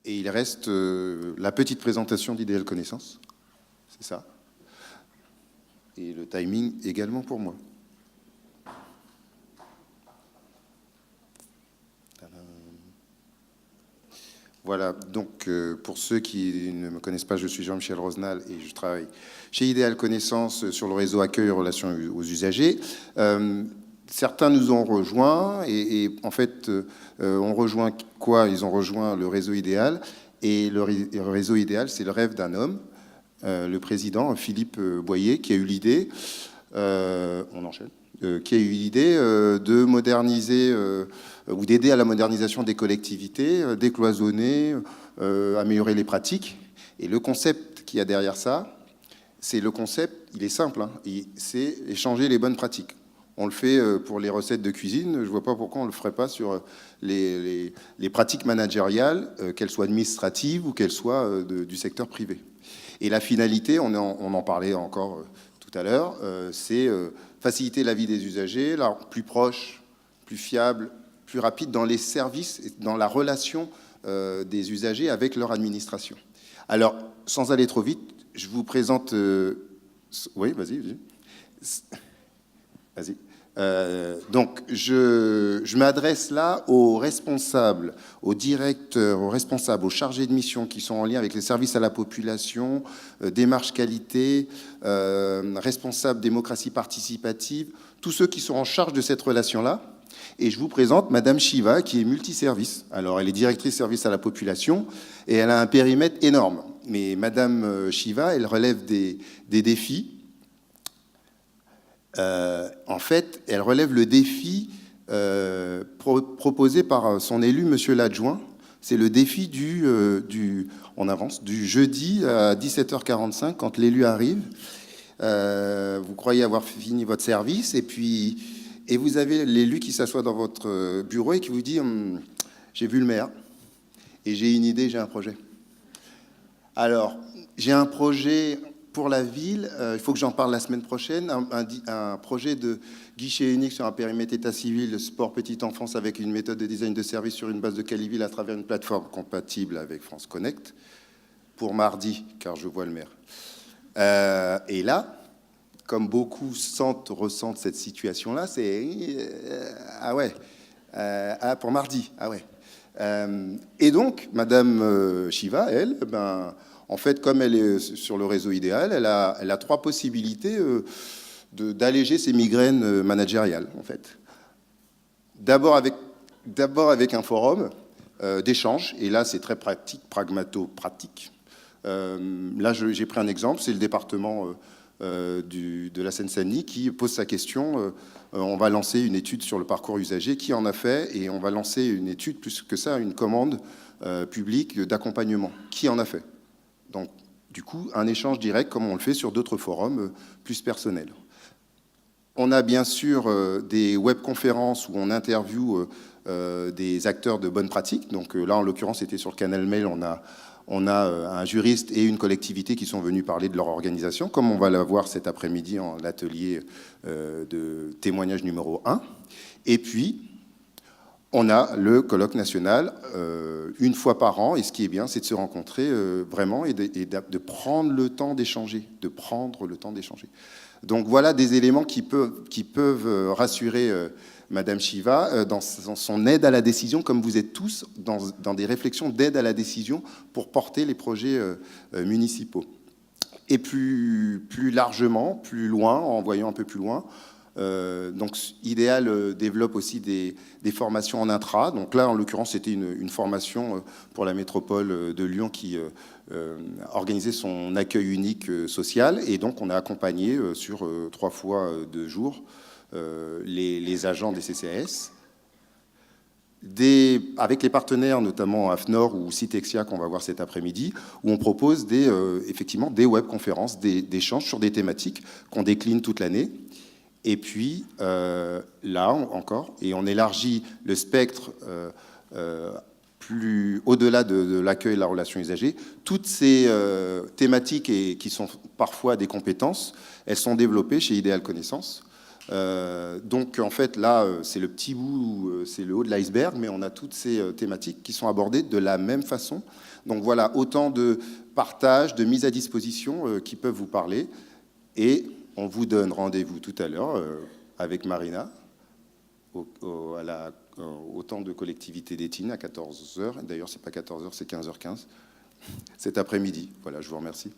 Et il reste la petite présentation d'Idéal Connaissance. C'est ça. Et le timing également pour moi. Voilà, donc pour ceux qui ne me connaissent pas, je suis Jean-Michel Rosenal et je travaille chez Idéal Connaissance sur le réseau accueil et relations aux usagers. Certains nous ont rejoints et en fait, on rejoint quoi? Ils ont rejoint le réseau Idéal et le réseau Idéal, c'est le rêve d'un homme, le président Philippe Boyer, qui a eu l'idée, on enchaîne, qui a eu l'idée de moderniser ou d'aider à la modernisation des collectivités, décloisonner, améliorer les pratiques. Et le concept qu'il y a derrière ça, c'est le concept, il est simple, hein, c'est échanger les bonnes pratiques. On le fait pour les recettes de cuisine, je ne vois pas pourquoi on ne le ferait pas sur les pratiques managériales, qu'elles soient administratives ou qu'elles soient du secteur privé. Et la finalité, on en parlait encore tout à l'heure, c'est faciliter la vie des usagers, la plus proche, plus fiable, plus rapide dans les services, dans la relation des usagers avec leur administration. Alors, sans aller trop vite, je vous présente... Oui, vas-y. Vas-y. Donc, je m'adresse là aux responsables, aux directeurs, aux responsables, aux chargés de mission qui sont en lien avec les services à la population, démarche qualité, responsables démocratie participative, tous ceux qui sont en charge de cette relation-là. Et je vous présente Madame Shiva, qui est multiservice. Alors, elle est directrice service à la population et elle a un périmètre énorme. Mais Madame Shiva, elle relève des défis. En fait, elle relève le défi proposé par son élu, Monsieur l'adjoint. C'est le défi on avance, du jeudi à 17h45, quand l'élu arrive. Vous croyez avoir fini votre service, et vous avez l'élu qui s'assoit dans votre bureau et qui vous dit « J'ai vu le maire, et j'ai une idée, j'ai un projet. » Alors, j'ai un projet pour la ville, il faut que j'en parle la semaine prochaine, un projet de guichet unique sur un périmètre état civil, sport, petite enfance, avec une méthode de design de service sur une base de Caliville à travers une plateforme compatible avec France Connect, pour mardi, car je vois le maire. Et là, comme beaucoup ressentent cette situation-là, c'est ah ouais, pour mardi, ah ouais. Et donc, Madame Shiva, elle, en fait, comme elle est sur le réseau Idéal, elle a trois possibilités d'alléger ses migraines managériales, en fait. D'abord avec un forum d'échange, et là, c'est très pratique, pragmato-pratique. Là, j'ai pris un exemple, c'est le département de la Seine-Saint-Denis qui pose sa question. On va lancer une étude sur le parcours usager, qui en a fait, et on va lancer une étude, plus que ça, une commande publique d'accompagnement. Qui en a fait? Donc, du coup, un échange direct, comme on le fait sur d'autres forums plus personnels. On a bien sûr des webconférences où on interviewe des acteurs de bonnes pratiques. Donc là, en l'occurrence, c'était sur le canal mail, on a un juriste et une collectivité qui sont venus parler de leur organisation, comme on va la voir cet après-midi en atelier de témoignage numéro 1. Et puis, on a le colloque national une fois par an, et ce qui est bien, c'est de se rencontrer vraiment et de prendre le temps d'échanger, Donc voilà des éléments qui peuvent rassurer Madame Shiva dans son aide à la décision, comme vous êtes tous dans des réflexions d'aide à la décision pour porter les projets municipaux. Et plus largement, plus loin, en voyant un peu plus loin, donc Idéal développe aussi des formations en intra. Donc là, en l'occurrence, c'était une formation pour la métropole de Lyon qui organisait son accueil unique social. Et donc, on a accompagné sur 3 fois 2 jours les agents des CCAS, avec les partenaires, notamment AFNOR ou Citexia, qu'on va voir cet après-midi, où on propose effectivement des webconférences, des échanges sur des thématiques qu'on décline toute l'année. Et puis, là encore, et on élargit le spectre plus au-delà de l'accueil et de la relation usagée. Toutes ces thématiques qui sont parfois des compétences, elles sont développées chez Idéal Connaissance. Donc, en fait, là, c'est le petit bout, c'est le haut de l'iceberg, mais on a toutes ces thématiques qui sont abordées de la même façon Donc voilà, autant de partage, de mise à disposition qui peuvent vous parler. Et on vous donne rendez-vous tout à l'heure avec Marina au temps de collectivité d'Étine à 14h. D'ailleurs, c'est pas 14h, c'est 15h15 cet après-midi. Voilà, je vous remercie.